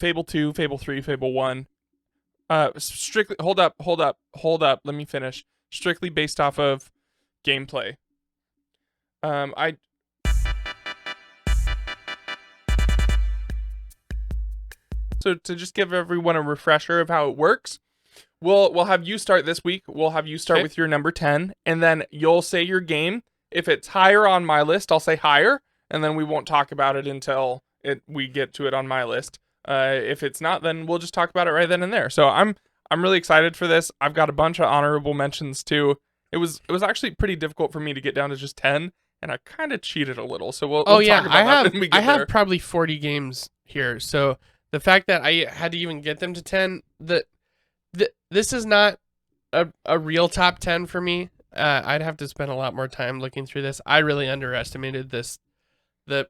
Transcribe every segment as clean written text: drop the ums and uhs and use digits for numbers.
Fable 2, Fable 3, Fable 1. Strictly, hold up. Let me finish. Strictly based off of gameplay. I So to just give everyone a refresher of how it works, we'll have you start this week. We'll have you start Okay. with your number 10, and then you'll say your game. If it's higher on my list, I'll say higher, and then we won't talk about it until we get to it on my list. If it's not, then we'll just talk about it right then and there. So I'm really excited for this. I've got a bunch of honorable mentions too. It was actually pretty difficult for me to get down to just 10, and I kind of cheated a little. So we'll talk about that when we get I have there. probably 40 games here. So the fact that I had to even get them to 10, this is not a real top 10 for me. I'd have to spend a lot more time looking through this. I really underestimated the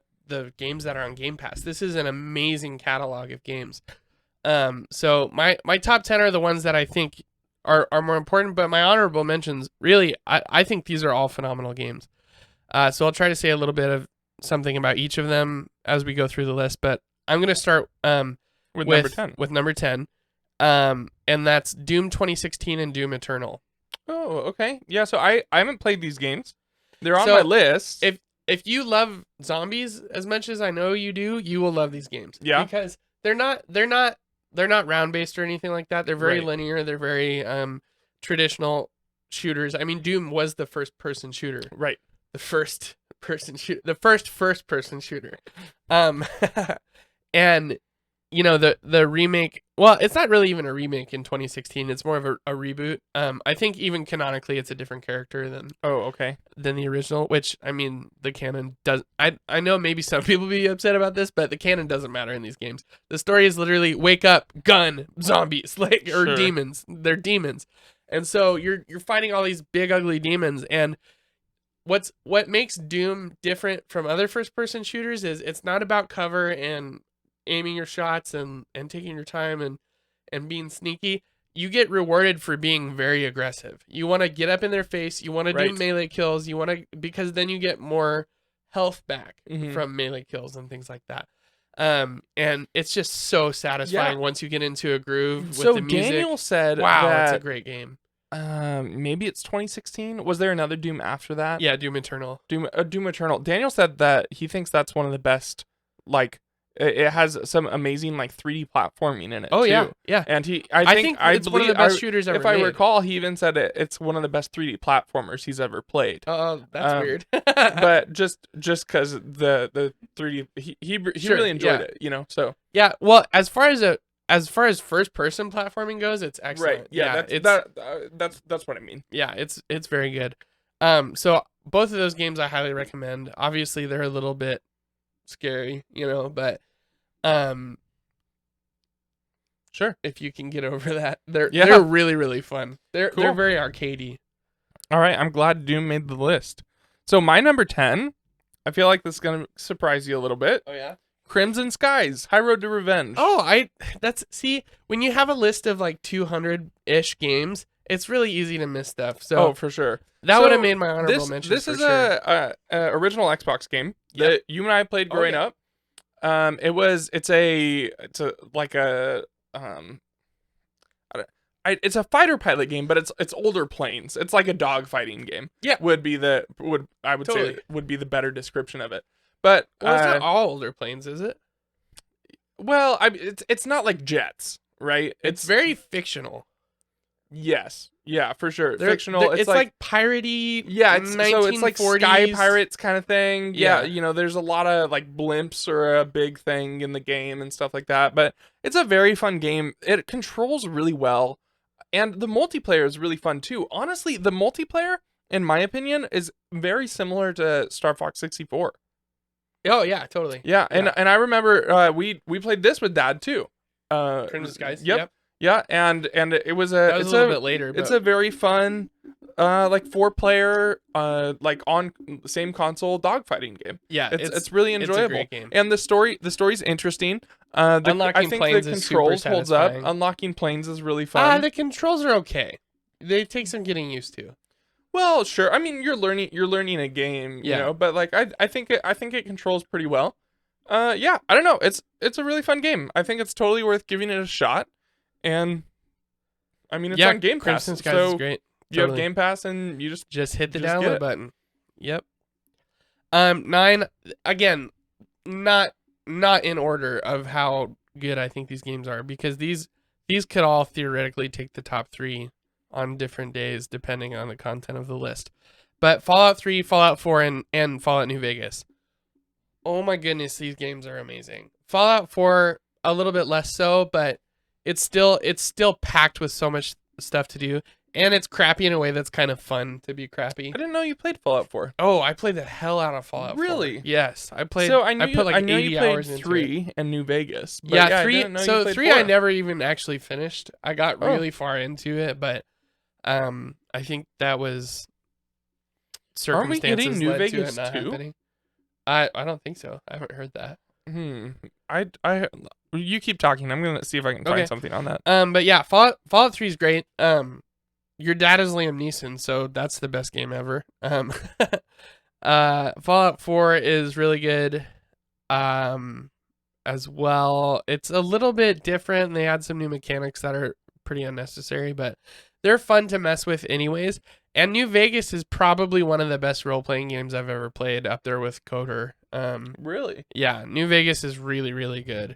games that are on Game Pass. This is an amazing catalog of games. So my top 10 are the ones that I think are more important, but my honorable mentions, really, I think these are all phenomenal games. So I'll try to say a little bit of something about each of them as we go through the list, but I'm going to start With number 10. With number 10. And that's Doom 2016 and Doom Eternal. Oh, okay. Yeah, so I haven't played these games. They're on So, my list. If you love zombies as much as I know you do, you will love these games. Yeah. Because they're not round based or anything like that. They're very Right. linear. They're very traditional shooters. I mean, Doom was the first person shooter. Right. The first first person shooter. And you know, the remake, well, it's not really even a remake in 2016. It's more of a reboot. I think even canonically it's a different character than Oh, okay. the original, which, I mean, the canon does. I know maybe some people be upset about this, but the canon doesn't matter in these games. The story is literally wake up, gun, zombies, or Sure. demons. They're demons. And so you're fighting all these big ugly demons, and what makes Doom different from other first person shooters is it's not about cover and aiming your shots and taking your time and being sneaky. You get rewarded for being very aggressive. You want to get up in their face. You want to do Right. melee kills. You want to, because then you get more health back Mhm. from melee kills and things like that. And it's just so satisfying once you get into a groove with So the music. Daniel said Wow, it's a that great game. maybe it's 2016. Was there another Doom after that? Yeah, Doom Eternal. Doom Eternal. Daniel said that he thinks that's one of the best. Like, it has some amazing like 3D platforming in it. Oh, too. yeah, yeah. And I think it's one of the best shooters ever If I made. recall, he even said it's one of the best 3D platformers he's ever played. Oh, that's weird. But just because the 3D, he Sure, really enjoyed yeah. it. You know, so Yeah, well, as far as first person platforming goes, it's excellent. right. Yeah, that's what I mean. Yeah, it's very good. So both of those games I highly recommend. Obviously, they're a little bit scary, but Sure. if you can get over that, they're Yeah. really, really fun. They're Cool. very arcadey. All right, I'm glad Doom made the list. So my number 10, I feel like this is gonna surprise you a little bit. Oh yeah. Crimson Skies, High Road to Revenge. Oh, see, when you have a list of like 200-ish games, it's really easy to miss stuff. So for sure. that So would have made my honorable mention. This for is sure. a original Xbox game Yep. that you and I played growing yeah. up. It's a fighter pilot game, but it's older planes. It's like a dogfighting game. Yeah. I would Totally. say would be the better description of it. But Well, it's not all older planes, is it? well, it's not like jets, right? It's very fictional. Yes. Yeah, for sure. They're- Fictional. It's like piratey. yeah, it's 1940s. like Sky Pirates kind of thing. Yeah, Yeah. there's a lot of like blimps are a big thing in the game and stuff like that. But it's a very fun game. It controls really well, and the multiplayer is really fun too. Honestly, the multiplayer, in my opinion, is very similar to Star Fox 64. Oh yeah, totally. Yeah, and I remember we played this with Dad too. Crimson Skies. Yep. Yeah, and it was That was a little bit later. It's but- a very fun, like 4-player, like on the same console dogfighting game. yeah. It's really it's a enjoyable, great game. and the story's interesting. I Unlocking think planes the is super controls holds up. satisfying. Unlocking planes is really fun. The controls are okay. They take some getting used to. Well, sure. I mean, you're learning a game, Yeah. but like I think it controls pretty well. Yeah, I don't know. It's a really fun game. I think it's totally worth giving it a shot. And I mean, it's on Game Pass. Crimson Skies So is great. you have Game Pass and you just hit the just get download it. button. Yep. 9 again, not in order of how good I think these games are, because these could all theoretically take the top 3 on different days depending on the content of the list. But Fallout 3, Fallout 4, and Fallout New Vegas. Oh my goodness, these games are amazing. Fallout 4 a little bit less so, but it's still packed with so much stuff to do, and it's crappy in a way that's kind of fun to be crappy. I didn't know you played Fallout 4. Oh, I played the hell out of Fallout 4. Really? Yes, I played. So I put like 80 you played hours into 3 and New Vegas. But yeah, I 3. didn't know you So played 3 I 4. never even actually finished. I got Oh. really far into it, but I think that was Aren't we circumstances getting New led Vegas to it not 2? happening. I don't think so. I haven't heard that. You keep talking. I'm gonna see if I can Okay. find something on that. But yeah, Fallout 3 is great. Your dad is Liam Neeson, so that's the best game ever. Fallout 4 is really good. As well. It's a little bit different, and they add some new mechanics that are pretty unnecessary, but they're fun to mess with anyways. And New Vegas is probably one of the best role-playing games I've ever played, up there with Coder. Really? Yeah, New Vegas is really, really good.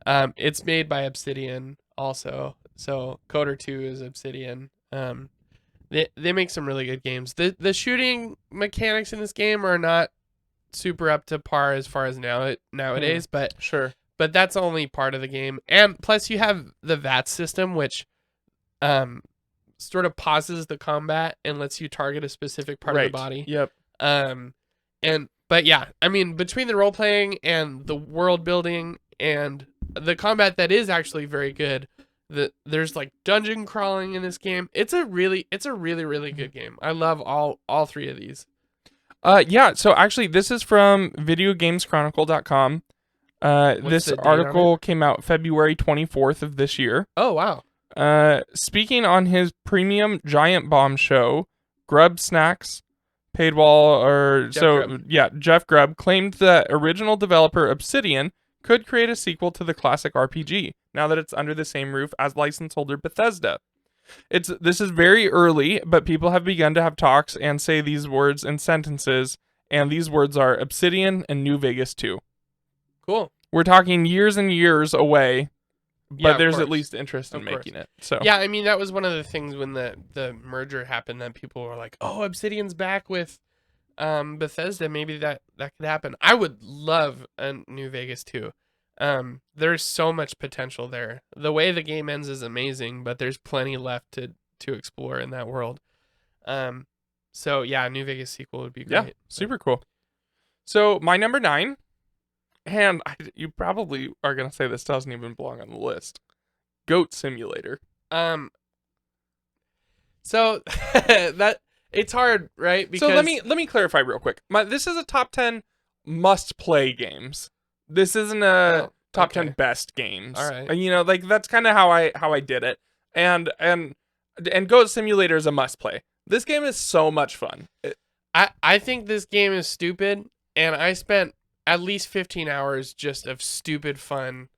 It's made by Obsidian also, so Coder 2 is Obsidian. They make some really good games. The shooting mechanics in this game are not super up to par as far as nowadays, but Sure. but that's only part of the game. And plus you have the VAT system, which sort of pauses the combat and lets you target a specific part of the body. Yep. But yeah, I mean, between the role playing and the world building and the combat that is actually very good, there's like dungeon crawling in this game. It's a really really good game. I love all 3 of these. Yeah, so actually this is from videogameschronicle.com. This the date on article came out February 24th of this year. Oh wow. Speaking on his premium Giant Bomb show, Grub Snacks, Jeff Grubb claimed that original developer Obsidian could create a sequel to the classic RPG, now that it's under the same roof as license holder Bethesda. This is very early, but people have begun to have talks and say these words in sentences, and these words are Obsidian and New Vegas 2. Cool. We're talking years and years away, but Yeah, of there's at course. least interest in Of course. making it. So Yeah, I mean, that was one of the things when the merger happened that people were like, "Oh, Obsidian's back with Bethesda. Maybe that could happen." I would love a New Vegas too. There's so much potential there. The way the game ends is amazing, but there's plenty left to explore in that world. So yeah, New Vegas sequel would be great. yeah, super cool. So my number 9, and you probably are gonna say this doesn't even belong on the list. Goat Simulator. So that it's hard, right? Because So let me clarify real quick. This is a top 10 must play games. This isn't a top 10 best games. All right. You know, like that's kind of how I did it. And Goat Simulator is a must play. This game is so much fun. I think this game is stupid, and I spent at least 15 hours just of stupid fun,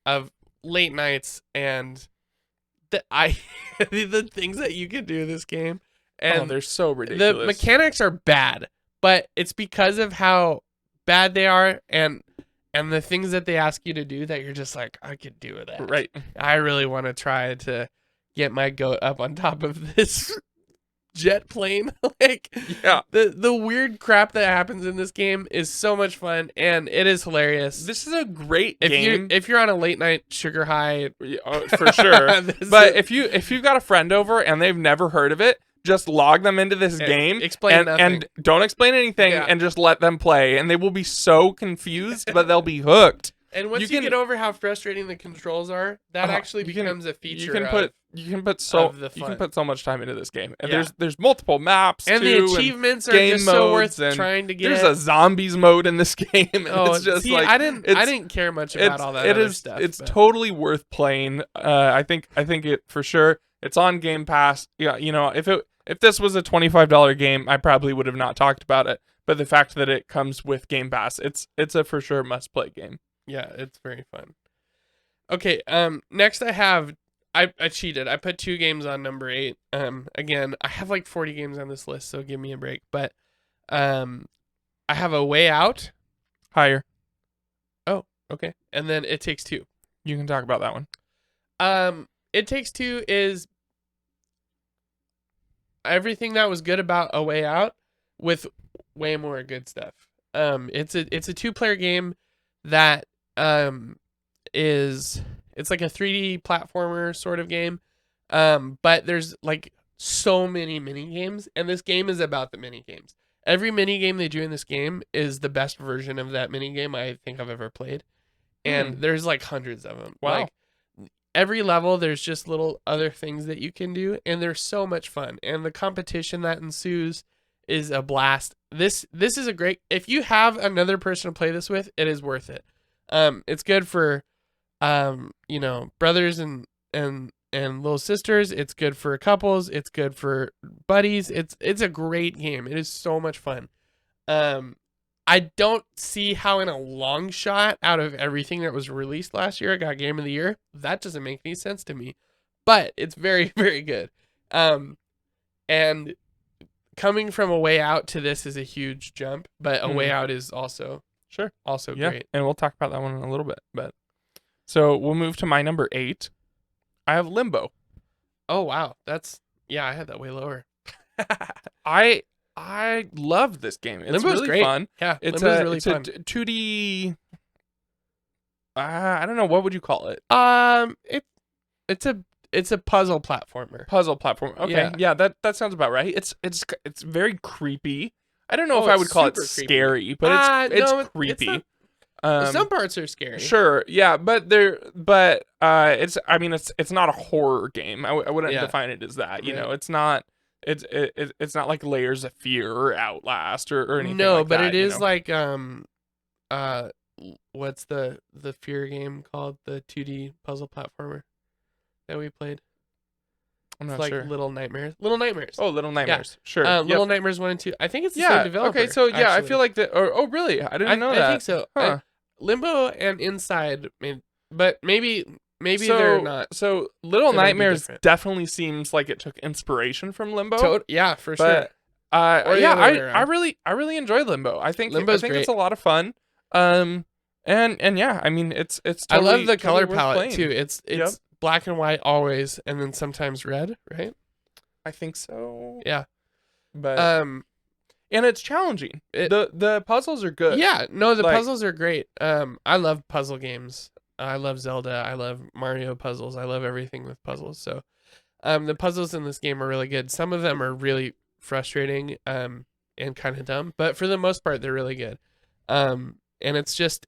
of late nights, and the things that you can do in this game, and they're so ridiculous. The mechanics are bad, but it's because of how bad they are, and the things that they ask you to do that you're just like, I could do that. Right. I really want to try to get my goat up on top of this jet plane. Like, yeah, the weird crap that happens in this game is so much fun, and it is hilarious. This is a great game. If you're on a late night sugar high, for sure. But if you've got a friend over and they've never heard of it, just log them into this game, explain nothing. and don't explain anything, and just let them play, and they will be so confused, but they'll be hooked. And once you get over how frustrating the controls are, that actually becomes a feature. You can put so much time into this game, and there's multiple maps, and too, the achievements and are game just so worth modes, trying to get. There's a zombies mode in this game, and it's just I didn't care much about all that other stuff. It's totally worth playing. I think it for sure. It's on Game Pass. Yeah, you know, if this was a $25 game, I probably would have not talked about it. but the fact that it comes with Game Pass, it's a for sure must play game. Yeah, it's very fun. Okay, next I cheated. I put 2 games on number 8. Again, I have like 40 games on this list, so give me a break. But I have A Way Out. Higher. Oh, okay. And then It Takes Two. You can talk about that one. It Takes Two is everything that was good about A Way Out with way more good stuff. It's a 2-player game that it's like a 3D platformer sort of game. But there's like so many mini games, and this game is about the mini games. Every mini game they do in this game is the best version of that mini game I think I've ever played. And there's like hundreds of them. Wow. Like every level there's just little other things that you can do, and they're so much fun. And the competition that ensues is a blast. This is a great, if you have another person to play this with, it is worth it. It's good for brothers and little sisters. It's good for couples. It's good for buddies. It's a great game. It is so much fun. I don't see how in a long shot out of everything that was released last year, it got Game of the Year. That doesn't make any sense to me, but it's very, very good. And coming from A Way Out to this is a huge jump, but A Way Out is also great. And we'll talk about that one in a little bit. But so we'll move to my number 8. I have Limbo. Oh wow, I had that way lower. I love this game. It's Limbo's really great. fun. Yeah, it's Limbo's really fun. a 2D. I don't know, what would you call it? It's a puzzle platformer. Puzzle platform. Okay, yeah, that sounds about right. It's very creepy. I don't know if I would call it scary, but it's creepy. Some parts are scary. Sure, yeah, but it's not a horror game. I wouldn't define it as that. You know, it's not. It's not like Layers of Fear or Outlast or anything. No, like but that, it is like what's the Fear game called? The 2D puzzle platformer that we played. I'm not like sure. Little Nightmares. Little Nightmares. Oh, Little Nightmares. Yeah. Sure. Little Nightmares 1 and 2. I think it's the same developer. Okay, so yeah, actually. I feel like that. Oh, really? I didn't know that. I think so. Huh. Limbo and Inside, but maybe they're not. So Little Nightmares different. definitely seems like it took inspiration from Limbo. Yeah, for sure. I really enjoy Limbo. I think Limbo's great. It's a lot of fun. And yeah, I mean it's totally, I love the totally color palette playing. too. It's black and white always, and then sometimes red, right? I think so. Yeah. But and it's challenging. The puzzles are good. Yeah, no, the puzzles are great. I love puzzle games. I love Zelda. I love Mario puzzles. I love everything with puzzles. So, the puzzles in this game are really good. Some of them are really frustrating, and kind of dumb, but for the most part, they're really good. And it's just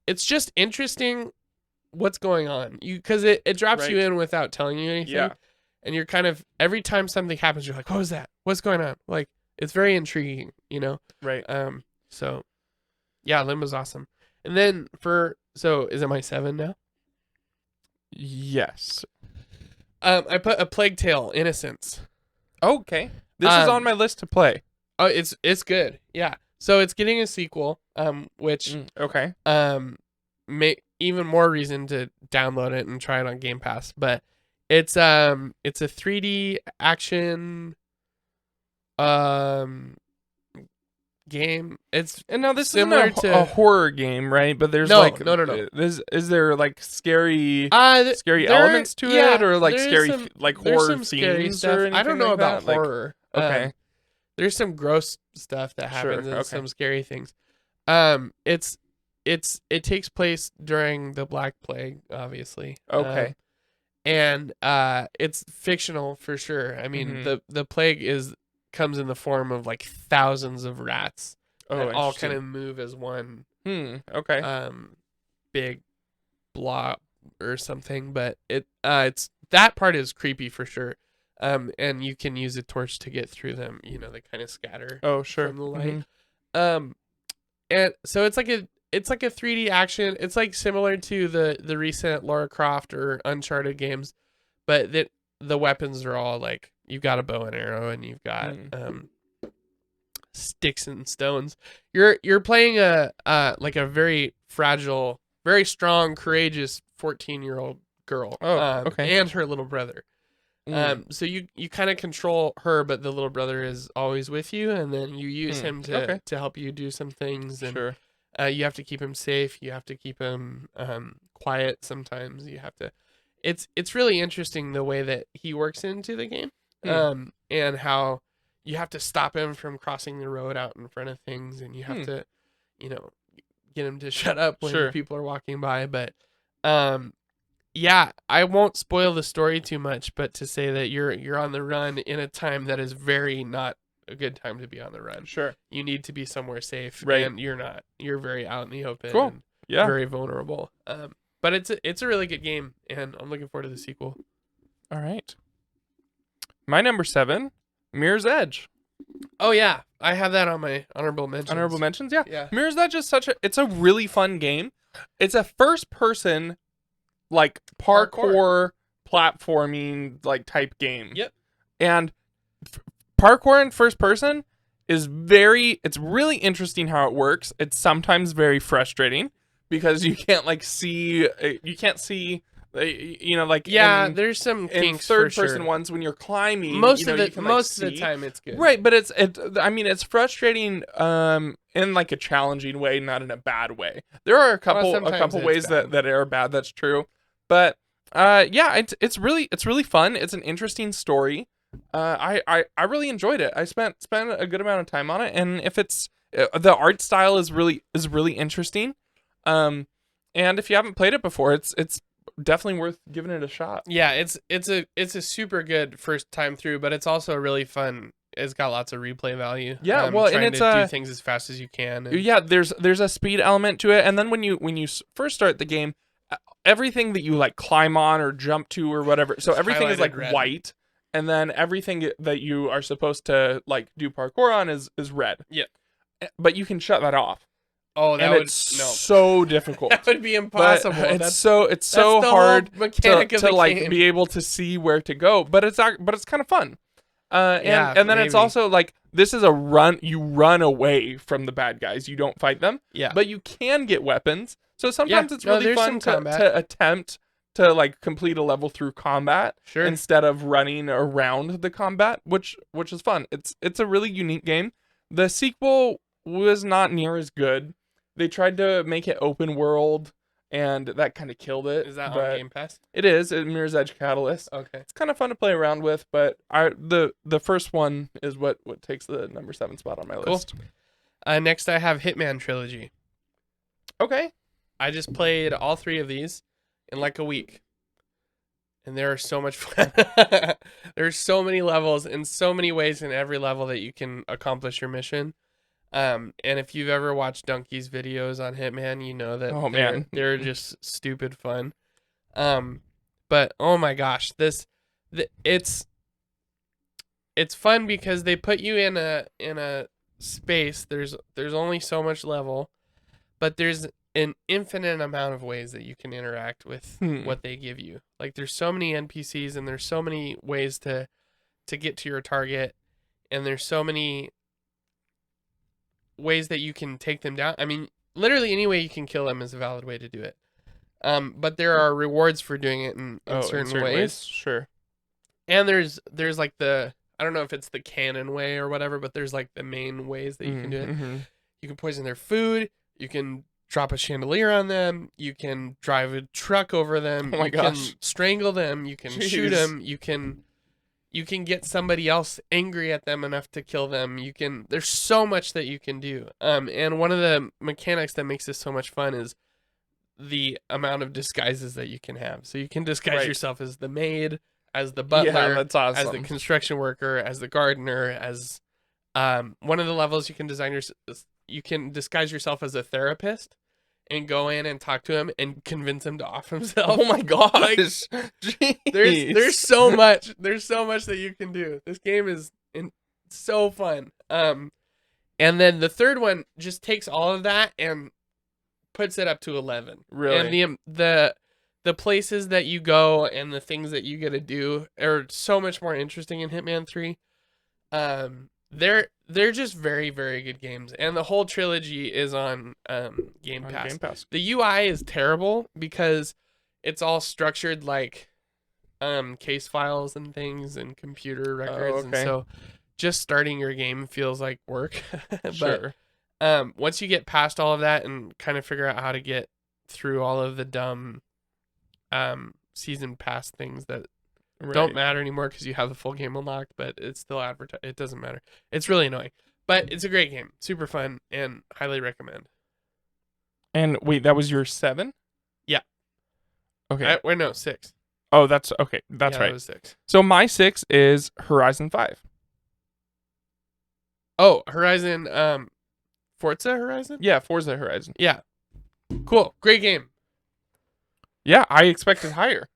interesting what's going on. Because it drops you in without telling you anything. Yeah. And you're kind of, every time something happens, you're like, what was that? What's going on? Like, it's very intriguing, you know? Right. So yeah, Limbo's awesome. And then so is it my 7 now? Yes. I put A Plague Tale: Innocence. Okay. This is on my list to play. Oh, it's good. Yeah. So it's getting a sequel, which okay. Make even more reason to download it and try it on Game Pass. But it's a 3D action game. It's And now this similar isn't to a horror game, right? But there's No. Is there like scary there- elements to yeah, it, or like there's scary some- like there's horror some scary themes stuff. or anything? I don't know like about that? Like, horror. okay. There's some gross stuff that happens and okay. some scary things. It takes place during the Black Plague, obviously. Okay. And it's fictional for sure. I mean, the plague comes in the form of like thousands of rats that all kind of move as one Okay. big blob or something. But it's that part is creepy for sure. And you can use a torch to get through them. You know, they kind of scatter. Oh, sure. From the light. And so it's like a 3D action. It's like similar to the recent Lara Croft or Uncharted games, but the weapons are all like, you've got a bow and arrow, and you've got sticks and stones. You're playing a like a very fragile, very strong, courageous 14-year-old girl. Oh, okay. And her little brother. So you kind of control her, but the little brother is always with you, and then you use him to help you do some things. And Sure. you have to keep him safe. You have to keep him quiet. Sometimes you have to. It's really interesting the way that he works into the game, and how you have to stop him from crossing the road out in front of things, and you have to, get him to shut up when people are walking by. But yeah, I won't spoil the story too much, but to say that you're on the run in a time that is very not a good time to be on the run. Sure. You need to be somewhere safe, right? And you're not. You're very out in the open. Cool. And Yeah. very vulnerable. But it's a really good game, and I'm looking forward to the sequel. All right. My number 7, Mirror's Edge. Oh yeah, I have that on my honorable mentions. Honorable mentions, yeah. Yeah. Mirror's Edge is it's a really fun game. It's a first person like parkour platforming like type game. Yep. And parkour in first person is it's really interesting how it works. It's sometimes very frustrating because you can't see like there's some in kinks third for person sure. ones when you're climbing. Most of the see. time it's good. Right, but it's frustrating in like a challenging way, not in a bad way. There are a couple ways that are bad, that's true. But yeah, it's really fun. It's an interesting story. I really enjoyed it. I spent a good amount of time on it, and if the art style is really interesting. And if you haven't played it before, it's definitely worth giving it a shot. Yeah, it's a super good first time through, but it's also really fun. It's got lots of replay value. Yeah, and it's to do things as fast as you can. Yeah, there's a speed element to it, and then when you first start the game, everything that you like climb on or jump to or whatever, so everything is like red. white, and then everything that you are supposed to like do parkour on is red. Yeah, but you can shut that off. Oh, it's so difficult. That would be impossible. But it's so hard to like game. be able to see where to go. But it's kind of fun. And then maybe. It's also like this is a run. You run away from the bad guys. You don't fight them. Yeah. But you can get weapons. So sometimes it's really fun to attempt to like complete a level through combat instead of running around the combat, which is fun. It's a really unique game. The sequel was not near as good. They tried to make it open world, and that kind of killed it. Is that on Game Pass? It is. It Mirror's Edge Catalyst. Okay. It's kind of fun to play around with, but the first one is what takes the number 7 spot on my list. Next, I have Hitman Trilogy. Okay. I just played all 3 of these in like a week, and they are so much fun. There's so many levels and so many ways in every level that you can accomplish your mission. And if you've ever watched Donkey's videos on Hitman, you know that they're just stupid fun. But oh my gosh, it's fun because they put you in a space. There's only so much level, but there's an infinite amount of ways that you can interact with what they give you. Like there's so many NPCs, and there's so many ways to get to your target, and there's so many ways that you can take them down. I mean, literally any way you can kill them is a valid way to do it. But there are rewards for doing it in certain ways. Sure. And there's like I don't know if it's the canon way or whatever, but there's like the main ways that you can do it. Mm-hmm. You can poison their food. You can drop a chandelier on them. You can drive a truck over them. Oh my gosh. You can strangle them. You can shoot them. You can get somebody else angry at them enough to kill them. There's so much that you can do. And one of the mechanics that makes this so much fun is the amount of disguises that you can have. So you can disguise yourself as the maid, as the butler, that's awesome. as the construction worker, as the gardener, as one of the levels you can disguise yourself as a therapist and go in and talk to him and convince him to off himself. Oh my gosh. There's so much. There's so much that you can do. This game is so fun. And then the third one just takes all of that and puts it up to 11. Really? And the places that you go and the things that you get to do are so much more interesting in Hitman 3. they're just very, very good games, and the whole trilogy is on Game On Pass. Game Pass. The UI is terrible because it's all structured like case files and things and computer records, and okay. so just starting your game feels like work. But Sure. once you get past all of that and kind of figure out how to get through all of the dumb season pass things that don't Right. matter anymore because you have the full game unlocked, but it's still advertised. It doesn't matter. It's really annoying, but it's a great game, super fun, and highly recommend. And wait, that was your 7? Yeah. Okay. Wait, no, 6. Oh, that's okay. That's Yeah, right. that was 6. So my 6 is Horizon 5. Oh, Horizon, Forza Horizon. Yeah, Forza Horizon. Yeah, cool, great game. Yeah, I expected higher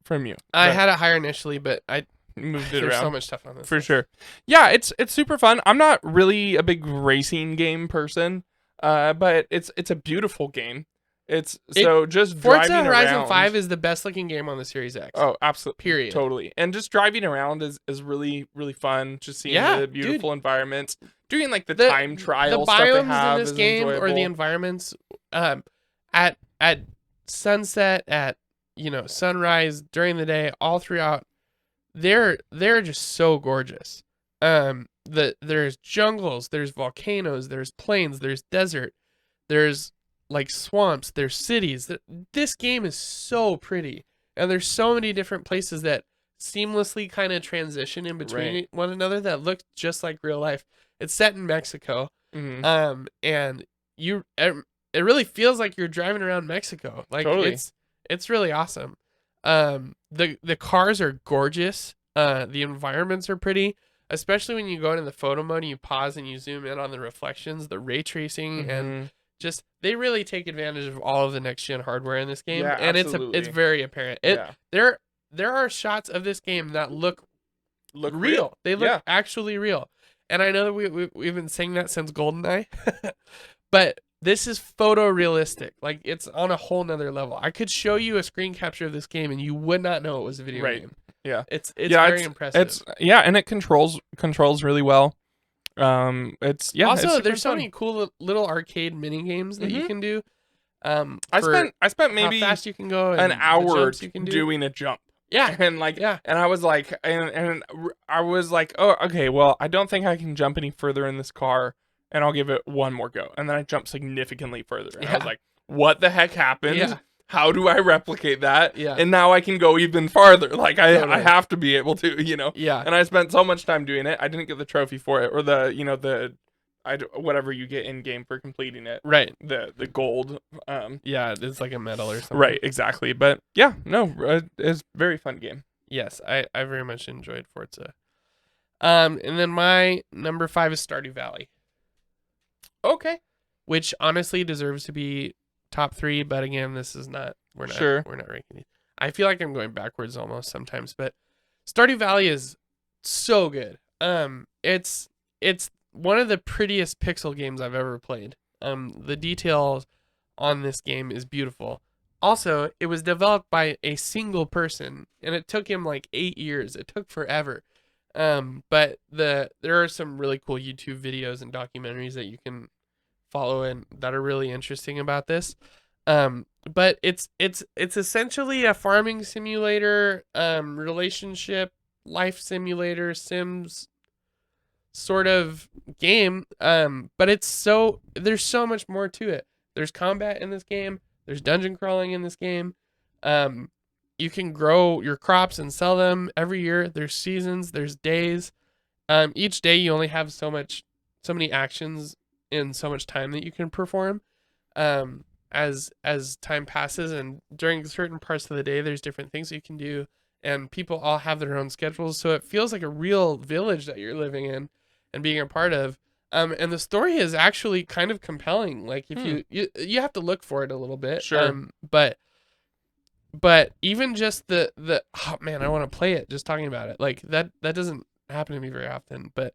from you. I but had it higher initially, but I moved it there's around. so much stuff on this For list. sure. Yeah, it's super fun. I'm not really a big racing game person, but it's a beautiful game. It's so just Forza driving Horizon around. 5 is the best looking game on the Series X. Oh, absolutely. Period. Totally. And just driving around is really, really fun. Just seeing Yeah, the beautiful environments. Doing like the The time trial the stuff they biomes have in this is game or the enjoyable. environments, at sunset, at sunrise, during the day, all throughout, they're just so gorgeous. There's jungles, there's volcanoes, there's plains, there's desert, there's like swamps, there's cities. This game is so pretty, and there's so many different places that seamlessly kind of transition in between Right. one another that look just like real life. It's set in Mexico, Mhm. and it really feels like you're driving around Mexico. Like Totally. it's really awesome. The cars are gorgeous. The environments are pretty, especially when you go into the photo mode and you pause and you zoom in on the reflections, the ray tracing, and Mhm. just they really take advantage of all of the next gen hardware in this game, Yeah, and absolutely. it's very apparent. Yeah. There are shots of this game that look Look real. They look Yeah. actually real. And I know that we've been saying that since GoldenEye, but this is photorealistic. Like it's on a whole nother level. I could show you a screen capture of this game and you would not know it was a video Right. game. Yeah. It's Yeah, very impressive. It's and it controls really well. It's also, it's super there's so fun. many cool little arcade mini games that you Mhm. can do. I for spent how maybe fast you can go and an the hour jumps you can do. doing a jump. Yeah, And like yeah. and I was like I was like, "Oh, okay, well, I don't think I can jump any further in this car, and I'll give it one more go." And then I jumped significantly further. And I was Yeah. like, "What the heck happened? Yeah. How do I replicate that?" Yeah. And now I can go even farther. Like I Totally. have to be able to. Yeah. And I spent so much time doing it. I didn't get the trophy for it or the whatever you get in game for completing it. Right. The gold. Yeah, it's like a medal or something. Right, exactly. But yeah, no, it's a very fun game. Yes, I very much enjoyed Forza. And then my number 5 is Stardew Valley, Okay. which honestly deserves to be top 3, but again, this is not. We're not. Sure. We're not ranking these. I feel like I'm going backwards almost sometimes, but Stardew Valley is so good. It's one of the prettiest pixel games I've ever played. The details on this game is beautiful. Also, it was developed by a single person, and it took him like 8 years. It took forever. But there are some really cool YouTube videos and documentaries that you can follow and that are really interesting about this. But it's essentially a farming simulator, relationship, life simulator, Sims sort of game. But there's so much more to it. There's combat in this game. There's dungeon crawling in this game. You can grow your crops and sell them every year. There's seasons. There's days. Each day you only have so many actions in so much time that you can perform. As time passes and during certain parts of the day, there's different things you can do, and people all have their own schedules. So it feels like a real village that you're living in and being a part of. And the story is actually kind of compelling. Like if you have to look for it a little bit. Sure. But even just the oh man, I want to play it just talking about it. Like that doesn't happen to me very often. But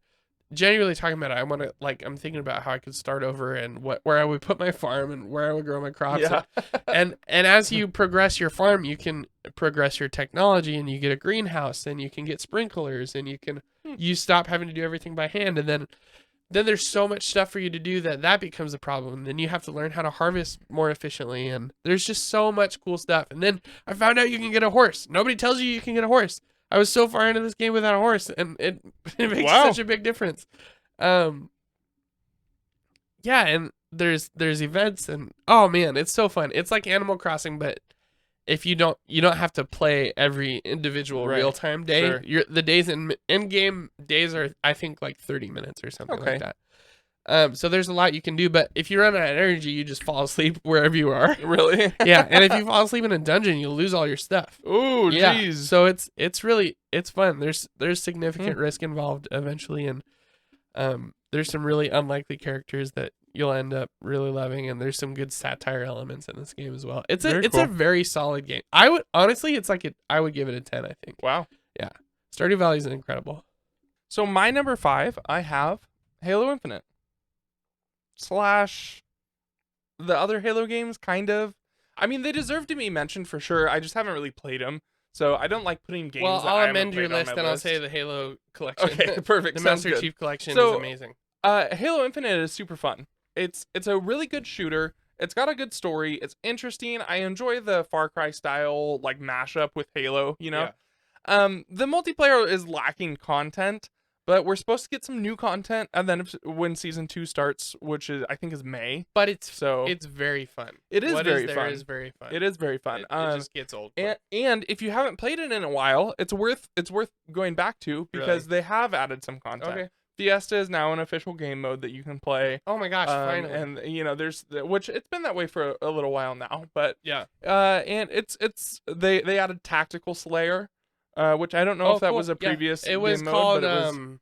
genuinely talking about it, I want to I'm thinking about how I could start over and where I would put my farm and where I would grow my crops. Yeah. And as you progress your farm, you can progress your technology and you get a greenhouse and you can get sprinklers and you can you stop having to do everything by hand, and then there's so much stuff for you to do that becomes a problem. Then you have to learn how to harvest more efficiently, and there's just so much cool stuff. And then I found out you can get a horse. Nobody tells you can get a horse. I was so far into this game without a horse, and it makes Wow. such a big difference. Yeah, and there's events, and oh man, it's so fun. It's like Animal Crossing, but if you don't have to play every individual Right. real-time day. Sure. The days in game days are, I think, like 30 minutes or something Okay. like that. So there's a lot you can do, but if you run out of energy, you just fall asleep wherever you are. Really? Yeah, and if you fall asleep in a dungeon, you'll lose all your stuff. Ooh, Yeah, jeez. so it's really fun. There's significant risk involved eventually, and there's some really unlikely characters that you'll end up really loving, and there's some good satire elements in this game as well. It's Very a cool. very solid game. I would honestly, I would give it a 10. I think. Wow. Yeah, Stardew Valley is incredible. So my number 5, I have Halo Infinite / the other Halo games, kind of. I mean, they deserve to be mentioned for sure. I just haven't really played them, so I don't like putting games. Well, that I I'll haven't amend your played on list, my and I'll list. say the Halo collection. Okay, perfect. The Sounds Master good. Chief collection So, is amazing. Halo Infinite is super fun. It's a really good shooter. It's got a good story. It's interesting. I enjoy the Far Cry style like mashup with Halo, you know. The multiplayer is lacking content, but we're supposed to get some new content, and then when season 2 starts, which is I think is May. But it's very fun. It is What very is fun. Is very fun. It is very fun. It just gets old. And if you haven't played it in a while, it's worth going back to because they have added some content. Okay. Fiesta is now an official game mode that you can play. Oh my gosh! Finally. And you know, there's which it's been that way for a little while now, but yeah. And they added Tactical Slayer, which I don't know if that cool. was a previous It was game called mode, but it was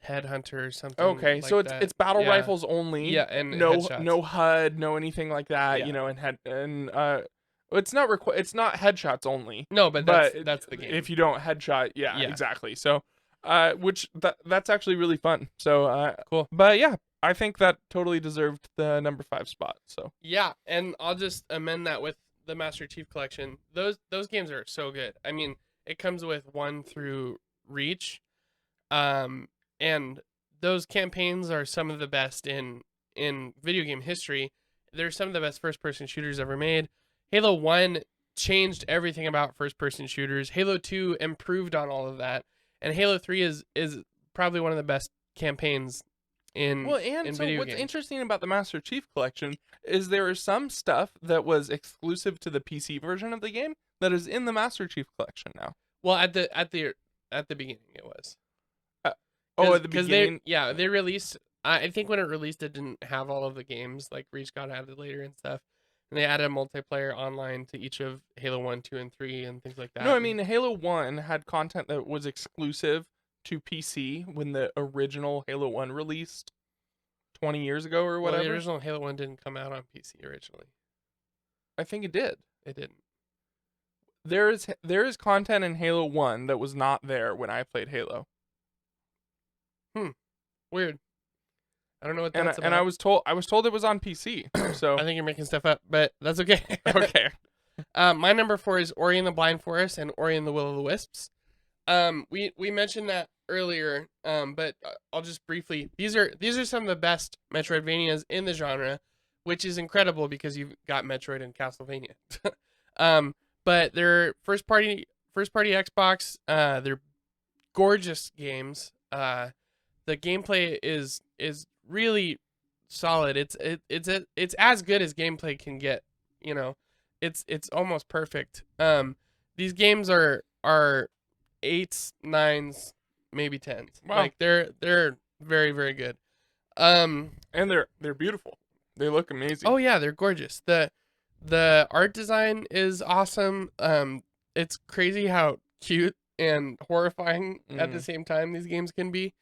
Headhunter or something. okay. Like So that. it's battle rifles only. Yeah, and no headshots. HUD, no anything like that. Yeah. You know, it's not it's not headshots only. No, but that's the game. If you don't headshot, yeah. Exactly. So, which that's actually really fun. So, cool. But yeah, I think that totally deserved the number 5 spot. So yeah, and I'll just amend that with the Master Chief Collection. Those games are so good. I mean, it comes with 1 through Reach, and those campaigns are some of the best in video game history. They're some of the best first-person shooters ever made. Halo 1 changed everything about first-person shooters. Halo 2 improved on all of that. And Halo 3 is probably one of the best campaigns in so video what's games. interesting about the Master Chief Collection is there is some stuff that was exclusive to the PC version of the game that is in the Master Chief Collection now. Well, at the beginning it was. At the beginning? They released. I think when it released, it didn't have all of the games. Like Reach got added later and stuff, and they added multiplayer online to each of Halo 1, 2, and 3, and things like that. No, I mean Halo 1 had content that was exclusive to PC when the original Halo 1 released 20 years ago or whatever. The original Halo 1 didn't come out on PC originally. I think it did. It didn't. There is content in Halo 1 that was not there when I played Halo. Weird. I don't know what that's about. And I was told it was on PC. So I think you're making stuff up, but that's okay. okay. My number 4 is Ori and the Blind Forest and Ori and the Will of the Wisps. We mentioned that earlier, but I'll just briefly. These are some of the best Metroidvanias in the genre, which is incredible because you've got Metroid and Castlevania. But they're first party Xbox. They're gorgeous games. The gameplay is really solid. It's as good as gameplay can get. You know, it's almost perfect. These games are 8s, 9s, maybe 10s. Wow. Like they're very, very good. And they're beautiful. They look amazing. Oh yeah, they're gorgeous. The art design is awesome. It's crazy how cute and horrifying at the same time these games can be.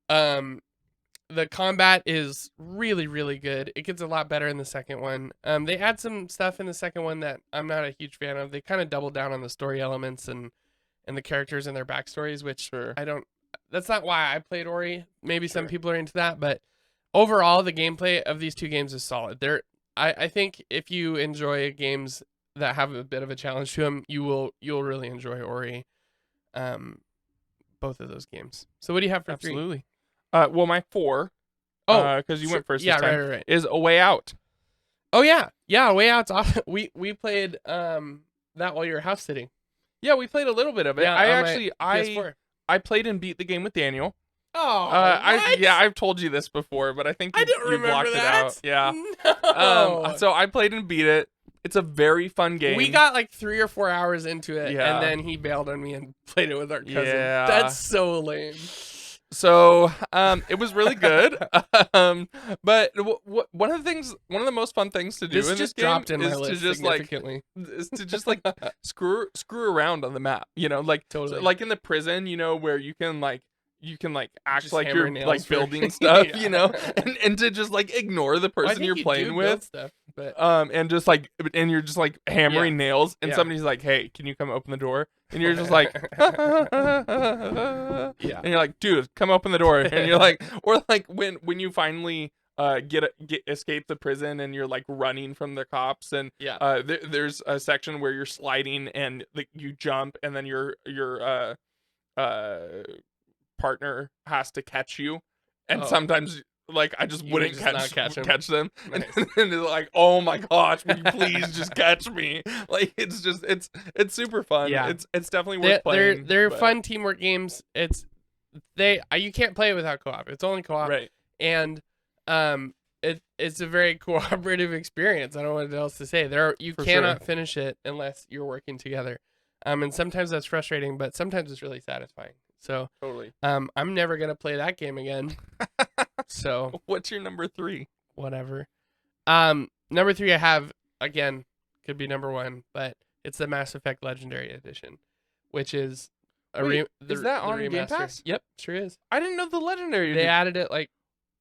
The combat is really, really good. It gets a lot better in the second one. They add some stuff in the second one that I'm not a huge fan of. They kind of double down on the story elements and the characters and their backstories, which I don't. That's not why I played Ori. Maybe some people are into that, but overall, the gameplay of these two games is solid. I think if you enjoy games that have a bit of a challenge to them, you'll really enjoy Ori. both of those games. So what do you have for 3? Absolutely. Well, my 4. Oh, because you went first. Yeah, this time, right. Is A Way Out. Oh yeah, Way Out's awesome. We played that while you were house sitting. Yeah, we played a little bit of it. Yeah, I played and beat the game with Daniel. Oh, I've told you this before, but I think I don't you remember blocked that. it out. Yeah. No. So I played and beat it. It's a very fun game. We got like 3 or 4 hours into it, Yeah. and then he bailed on me and played it with our cousin. Yeah. That's so lame. So it was really good. But one of the most fun things to do in this game dropped in my is list to just significantly. screw around on the map. Like Totally. so, like in the prison, where you can act Just like hammer you're nails like for- building stuff, Yeah. and to just like ignore the Well, I person think you're you playing do with. build stuff, but And you're just like hammering nails, and Yeah. somebody's like, "Hey, can you come open the door?" And you're just like, Yeah. and you're like, "Dude, come open the door." And you're like, or like when you finally escape the prison and you're like running from the cops, and Yeah. there's a section where you're sliding and like you jump, and then your partner has to catch you, and Oh. sometimes like I just You wouldn't would just not catch them, Nice. and it's like, oh my gosh, will you please just catch me? Like it's super fun. Yeah. It's definitely worth playing. They're but- fun teamwork games. You can't play it without co-op. It's only co-op. right? And it's a very cooperative experience. I don't know what else to say. You For cannot finish it unless you're working together. And sometimes that's frustrating, but sometimes it's really satisfying. So Totally. I'm never gonna play that game again. So What's your number 3? whatever. Number 3 I have, again, could be number 1, but it's the Mass Effect Legendary Edition, which is Wait, is that the on Game remaster. Pass? Yep, sure is. I didn't know the legendary. They added it like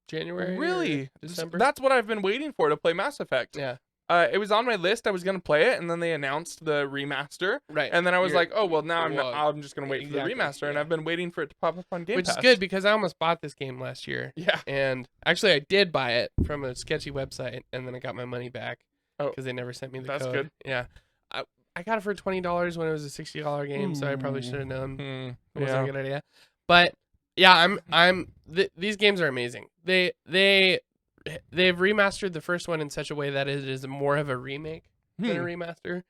January. Really? or December. That's what I've been waiting for to play Mass Effect. Yeah. It was on my list. I was gonna play it, and then they announced the remaster. Right. And then I was You're- like, oh well, now well, I'm just gonna wait exactly, for the remaster, and yeah. I've been waiting for it to pop up on Game Which Pass. is good because I almost bought this game last year. Yeah. And actually, I did buy it from a sketchy website, and then I got my money back Oh, because they never sent me the that's code. good. Yeah. I got it for $20 when it was a $60 game, so I probably should have known it wasn't a good idea. But yeah, these games are amazing. They've remastered the first one in such a way that it is more of a remake than a remaster.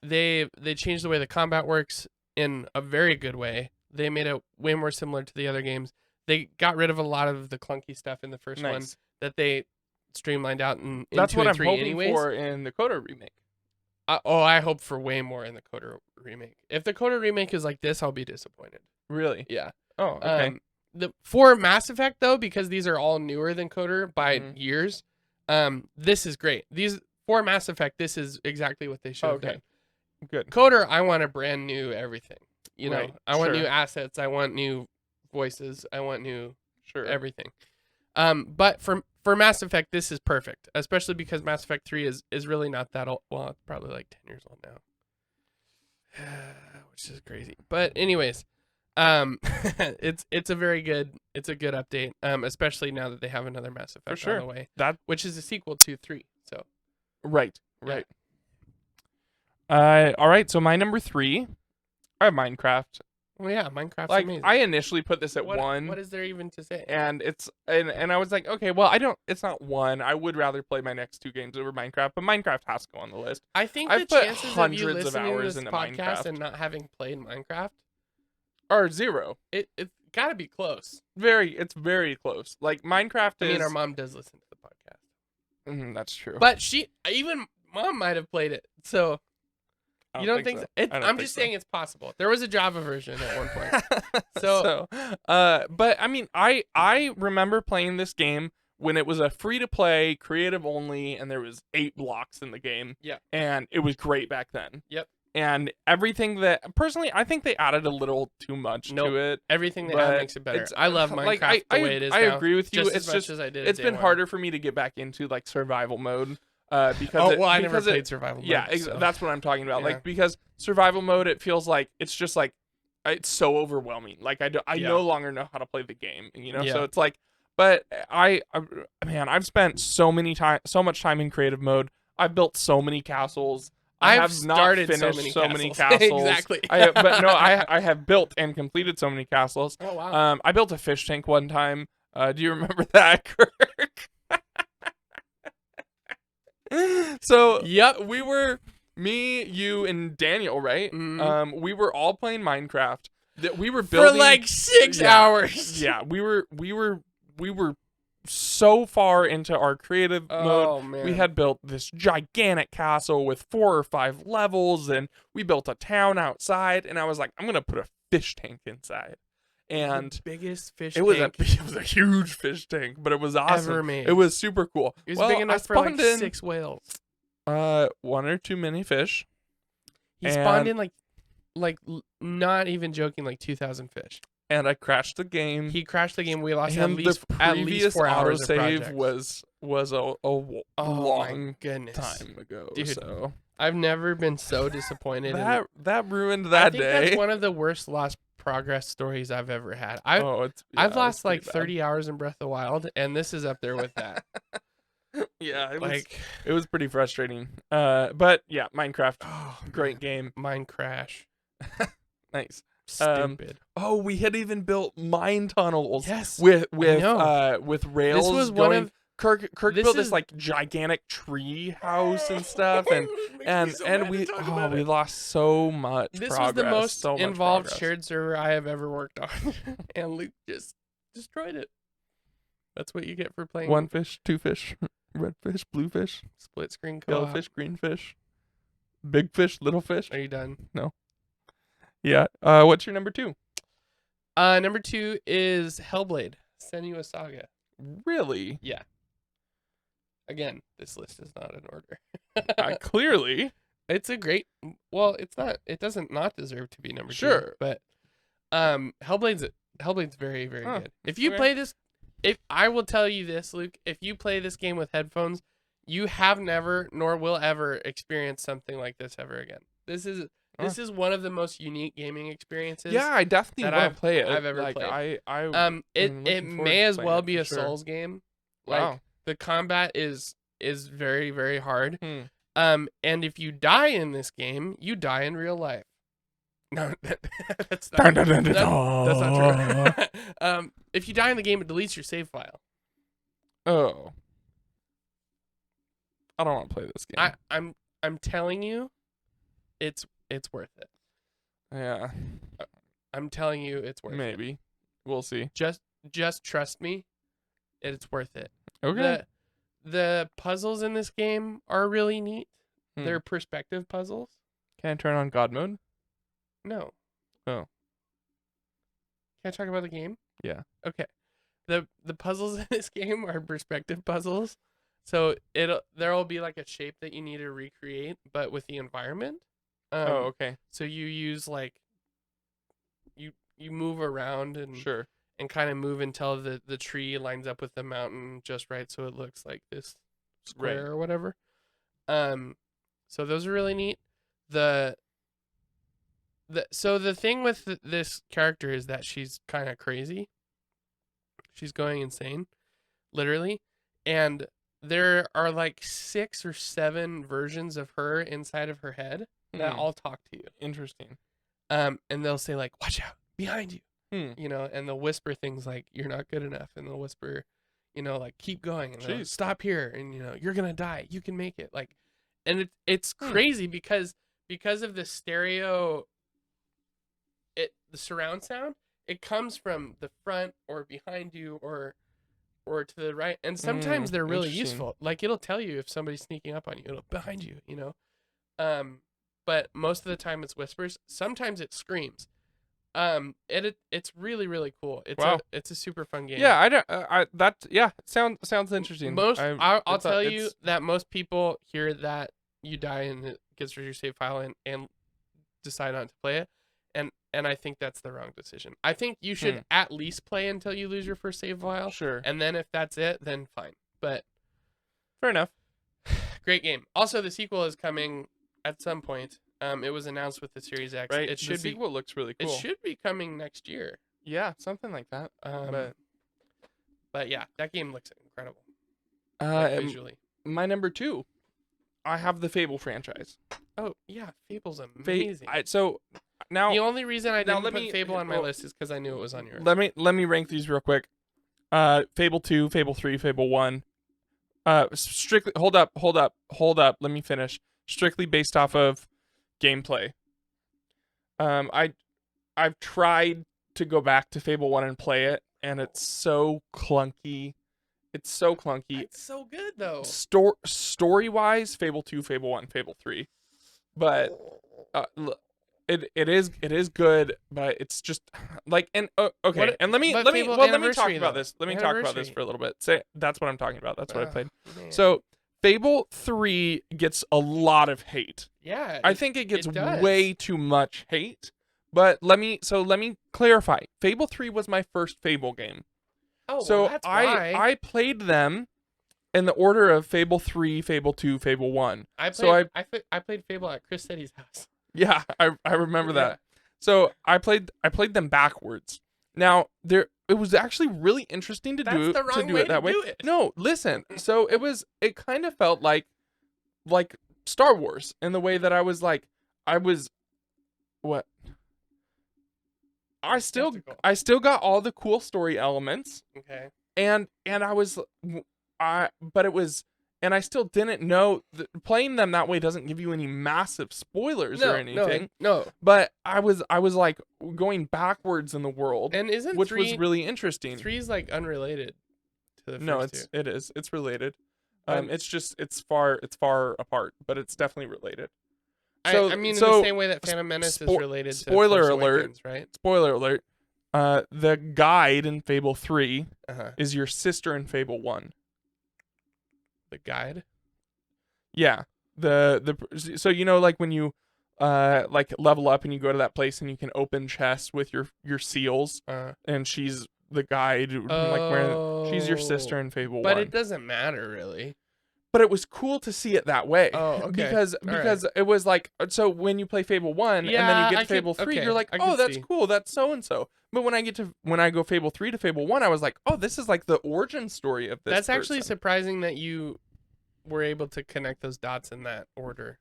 They changed the way the combat works in a very good way. They made it way more similar to the other games. They got rid of a lot of the clunky stuff in the first one Nice. that they streamlined out in That's 2 what and I'm 3 hoping anyways. for in the Coda remake. I hope for way more in the Coda remake. If the Coda remake is like this, I'll be disappointed. Really? Yeah. Oh, okay. For Mass Effect though, because these are all newer than Coda by Mhm. years, this is great. For Mass Effect, this is exactly what they should have Okay. done. Good. Coda, I want a brand new everything. You know, Right, I want sure. new assets. I want new voices. I want new Sure. everything. But for Mass Effect, this is perfect, especially because Mass Effect 3 is really not that old. Well, it's probably like 10 years old now, which is crazy. But anyways, it's a good update, especially now that they have another Mass Effect sure. on the way, That which is a sequel to 3. So right. Yeah. Right. All right. So my number 3, I have Minecraft. well, yeah, Minecraft's Like amazing. I initially put this at what 1. What is there even to say? And I was like, okay, well, it's not 1. I would rather play my next 2 games over Minecraft, but Minecraft has to go on the list. I think I've the put chances of you hundreds of listening to hours this into podcast Minecraft. and not having played Minecraft, Or 0. it's got to be close. It's very close. Like Minecraft I is. mean, our mom does listen to the podcast, That's true. but even mom might have played it. So I you don't think so? I don't I'm think just so. saying it's possible. There was a Java version at one point. So- But I mean, I remember playing this game when it was a free to play, creative only, and there was 8 blocks in the game. Yeah. And it was great back then. Yep. And everything that personally, I think they added a little too much Nope. to it. Everything they But add makes it better. it's- I love Minecraft like, the way it is I now. agree with you. Just It's as much just as I did. it's at been day one. harder for me to get back into like survival mode. Because Oh well, I never played survival mode. Yeah, so. that's what I'm talking about. Yeah. Like because survival mode, it feels like it's just like it's so overwhelming. Like I Yeah. no longer know how to play the game. Yeah. So it's like, but man, I've spent so much time in creative mode. I've built so many castles. I I've have not started finished so many many castles. Exactly. But no, I have built and completed so many castles. Oh wow. I built a fish tank one time. Do you remember that, Kirk? So Yep. we were me, you, and Daniel, right? Mhm. We were all playing Minecraft. That we were For building like 6 hours. Yeah, we were so far into our creative mode. Oh man. We had built this gigantic castle with 4 or 5 levels, and we built a town outside. And I was like, I'm gonna put a fish tank inside, and the biggest fish it was tank it was a huge fish tank, but it was awesome. ever made. It was super cool. It was well, big I enough for like spawned in 6 whales. 1 or 2 mini fish. He spawned And- in not even joking, like 2,000 fish. And I crashed the game. He crashed the game. We lost and at least the at previous least 4 hours of autosave projects. was a Oh my long goodness. time ago. Dude, So I've never been so disappointed. that ruined I that think day. that's one of the worst lost progress stories I've ever had. I've I've lost like 30 hours in Breath of the Wild, and this is up there with that. Yeah, it it was pretty frustrating. But yeah, Minecraft, oh, great man. game. Mine crash. Nice. Stupid. Oh, we had even built mine tunnels. Yes, with know. With rails. This was going, one of Kirk this built is- this like gigantic tree house and stuff, and we lost so much. This progress, was the most so much involved progress. shared server I have ever worked on, and Luke just destroyed it. That's what you get for playing 1 fish, 2 fish, red fish, blue fish, split screen yellow co-op. fish, green fish, big fish, little fish. Are you done? Yeah. What's your number 2? Number 2 is Hellblade: Senua's Saga. Really? Yeah. Again, this list is not in order. Clearly. It's a great. Well, it's not. It doesn't not deserve to be number 2. Sure. But Hellblade's very very Huh, good. If you okay. play this, if I will tell you this, Luke, if you play this game with headphones, you have never nor will ever experience something like this ever again. This is one of the most unique gaming experiences. Yeah, I definitely that want to play it. I've ever like, played. I It looking forward may to as playing well it be for a sure. Souls game. Like Wow. the combat is very very hard. Hmm. And if you die in this game, you die in real life. No, that's not, that's not true. If you die in the game, it deletes your save file. Oh. I don't want to play this game. I'm telling you, it's worth it. Yeah. I'm telling you, it's worth it. Maybe. We'll see. Just trust me, it's worth it. Okay. The puzzles in this game are really neat. Hmm. They're perspective puzzles. Can I turn on God mode? No. Oh. Can I talk about the game? Yeah. Okay. The puzzles in this game are perspective puzzles. So there'll be like a shape that you need to recreate, but with the environment. Oh, okay. So you use like you move around and Sure. and kind of move until the tree lines up with the mountain just right, so it looks like this square Right. or whatever. So those are really neat. So the thing with this character is that she's kind of crazy. She's going insane, literally, and there are like 6 or 7 versions of her inside of her head that Hmm. all talk to you. Interesting. And they'll say like, "Watch out, behind you," Hmm. and they'll whisper things like, "You're not good enough," and they'll whisper, like, "Keep going," and they'll, Jeez. "Stop here," and "You're gonna die, you can make it." Like, and it's Hmm. crazy because of the stereo, the surround sound, it comes from the front or behind you or to the right, and sometimes they're really interesting. useful. Like it'll tell you if somebody's sneaking up on you, it'll behind you, But most of the time it's whispers. Sometimes it screams. It's really really cool. Wow. It's a super fun game. Yeah, I don't. Sounds interesting. I'll tell you that most people hear that you die and it gets rid of your save file and decide not to play it, and I think that's the wrong decision. I think you should at least play until you lose your first save file, Sure. and then if that's it, then fine. But Fair enough. great game. Also, the sequel is coming at some point. It was announced with the Series X. Right. It should the sequel looks really be. cool. It should be coming next year. Yeah, something like that. But yeah, that game looks incredible and visually. my number 2, I have the Fable franchise. Oh yeah, Fable's Fa- amazing. so now The only reason I now didn't let put me Fable on my well, list is because I knew it was on yours. let me rank these real quick. Fable 2, Fable 3, Fable 1. Strictly hold up. Let me finish. Strictly based off of gameplay. Um, I I've tried to go back to Fable 1 and play it, and it's so clunky. It's so clunky. It's so good though. Story wise, Fable 2, Fable 1, Fable 3. But it is good, but it's just like and okay. What? And let me But let me Fable well let me talk Anniversary, about though. this. Let me talk about this Anniversary. for a little bit. Say that's what I'm talking about. That's what I played. Man. So Fable 3 gets a lot of hate. Yeah, I think it gets does. way too much hate. But let me clarify. Fable 3 was my first Fable game. Oh, So well, that's why I played them in the order of Fable 3, Fable 2, Fable 1. I played. So I played Fable at Chris Setty's house. yeah, I remember Yeah. that. So I played them backwards. Now there it was actually really interesting to That's do the wrong do way it that to way. do it. No, listen. So it kind of felt like Star Wars in the way that I was what Skeptical. I still got all the cool story elements Okay. and I was but it was and I still didn't know that playing them that way doesn't give you any massive spoilers or anything. No. But I was like going backwards in the world, And isn't which three was really interesting. three's like unrelated to the No, first two? it's related. Um, It's just it's far apart, but it's definitely related. I mean, in the same way that Phantom Menace is related to spoiler Force alert. Awakens, right? Spoiler alert. The guide in Fable 3 Uh-huh. is your sister in Fable 1. The guide? Yeah. So like when you like level up and you go to that place and you can open chests with your seals and she's the guide she's your sister in Fable 1. But it doesn't matter really. But it was cool to see it that way. Oh, okay. Because it was like so when you play Fable 1 and then you get to Fable 3, you're like, "Oh, that's cool. That's so and so." But when I go Fable 3 to Fable 1, I was like, "Oh, this is like the origin story of this." That's actually person." surprising that you were able to connect those dots in that order.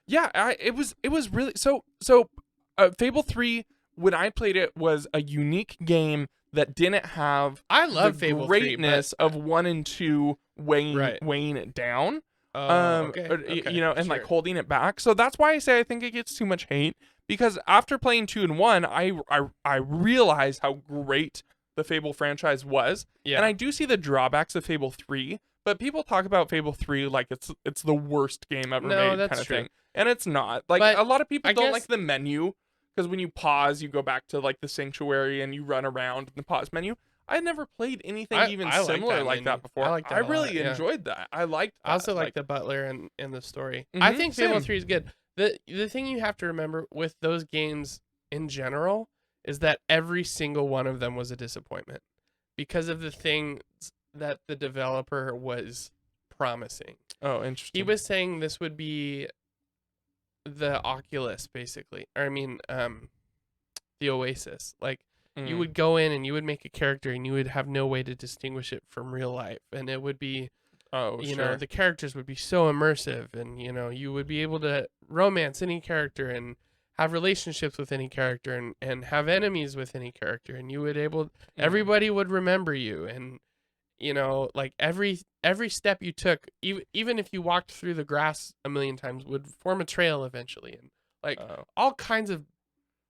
Yeah, it was really so Fable 3 when I played it was a unique game that didn't have I love the Fable greatness 3, of 1 and 2 Right. weighing it down. Okay. And like holding it back. So that's why I say I think it gets too much hate because after playing 2 and 1, I realized how great the Fable franchise was. Yeah. And I do see the drawbacks of Fable 3, but people talk about Fable 3 like it's the worst game ever made that's kind of true. thing. And it's not. Like But a lot of people I don't guess- like the menu because when you pause, you go back to like the sanctuary and you run around in the pause menu. I never played anything even I like similar that like menu. that before. I like that a really lot, yeah. enjoyed that. I liked that. I also like the butler and the story. I Mhm, think Fable same. 3 is good. The thing you have to remember with those games in general is that every single one of them was a disappointment because of the things that the developer was promising. Oh, interesting. He was saying this would be the Oculus basically. Or I mean the Oasis. Like you would go in and you would make a character and you would have no way to distinguish it from real life and it would be you know, the characters would be so immersive and you would be able to romance any character and have relationships with any character and have enemies with any character and you would everybody would remember you and like every step you took even if you walked through the grass a million times would form a trail eventually and like all kinds of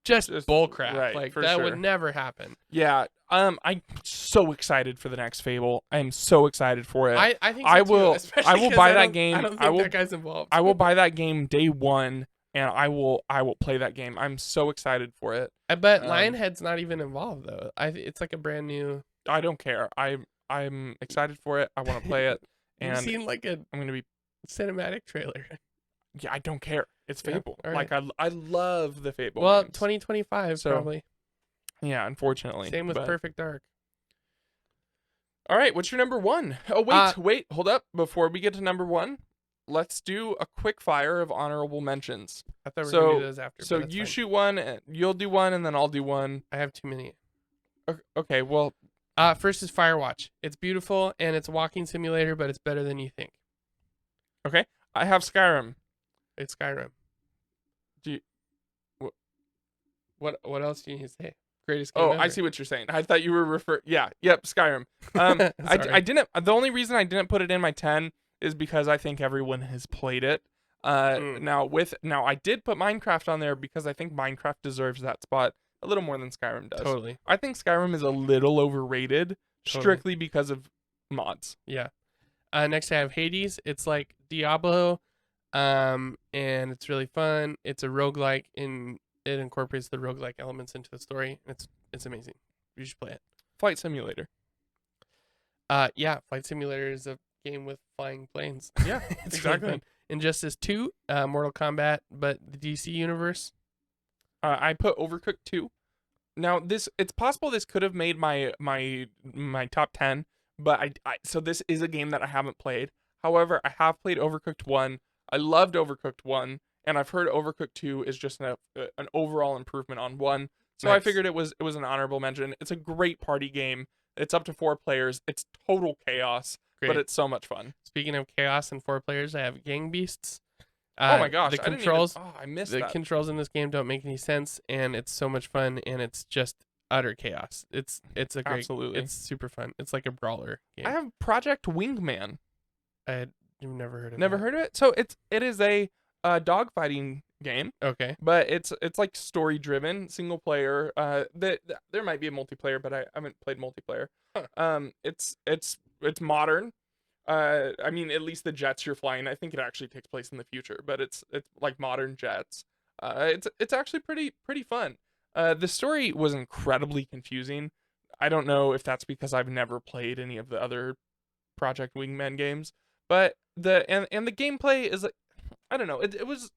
just bullcrap. Right, like for that sure. would never happen. Yeah. I'm so excited for the next Fable. I am so excited for it. I think so I too, will especially I will 'cause buy I that don't- game. I don't think that guy's involved. I will buy that game day 1 and I will play that game. I'm so excited for it. I bet Lionhead's not even involved though. It's like a brand new. I don't care. I'm excited for it. I want to play it. You've And seen like a I'm going to be cinematic trailer. yeah, I don't care. It's Yeah, Fable. all Like I love the Fable Well, games. 2025 So, probably. Yeah, unfortunately. Same with but- Perfect Dark. All right, what's your number 1? Oh, wait, hold up. Before we get to number 1, let's do a quick fire of honorable mentions. I thought we were gonna do So, those after. so but that's you fine. shoot one, and you'll do one, and then I'll do one. I have too many. Okay, well, First is Firewatch. It's beautiful and it's a walking simulator, but it's better than you think. okay. I have Skyrim. It's Skyrim. What else do you need to say? Greatest game Oh, ever. I see what you're saying. I thought you were yep, Skyrim. I Sorry. didn't. The only reason I didn't put it in my 10 is because I think everyone has played it. Mm, Now I did put Minecraft on there because I think Minecraft deserves that spot a little more than Skyrim does. totally. I think Skyrim is a little overrated Totally. strictly because of mods. Yeah. Next I have Hades. It's like Diablo, and it's really fun. It's a roguelike in it incorporates the roguelike elements into the story. It's amazing. You should play it. Flight Simulator. Yeah, Flight Simulator is a game with flying planes. Yeah, It's exactly. really fun. Injustice 2, Mortal Kombat, but the DC universe. I put Overcooked 2. Now it's possible this could have made my top 10, but so this is a game that I haven't played. However, I have played Overcooked 1. I loved Overcooked 1, and I've heard Overcooked 2 is just an overall improvement on 1. So I Nice. figured it was an honorable mention. It's a great party game. It's up to 4 players. It's total chaos, but Great. it's so much fun. Speaking of chaos and 4 players, I have Gang Beasts. Oh my gosh, The I didn't even, controls I missed the that. controls in this game don't make any sense, and it's so much fun, and it's just utter chaos. It's a great. Absolutely. It's super fun. It's like a brawler game. I have Project Wingman. You've never heard of Never that. heard of it? So it is a dogfighting game, Okay. but it's like story driven, single player. There might be a multiplayer, but I haven't played multiplayer. Huh. It's modern. I mean, at least the jets you're flying, I think it actually takes place in the future, but it's like modern jets. It's actually pretty fun. The story was incredibly confusing. I don't know if that's because I've never played any of the other Project Wingman games, but the gameplay is like, I don't know. It was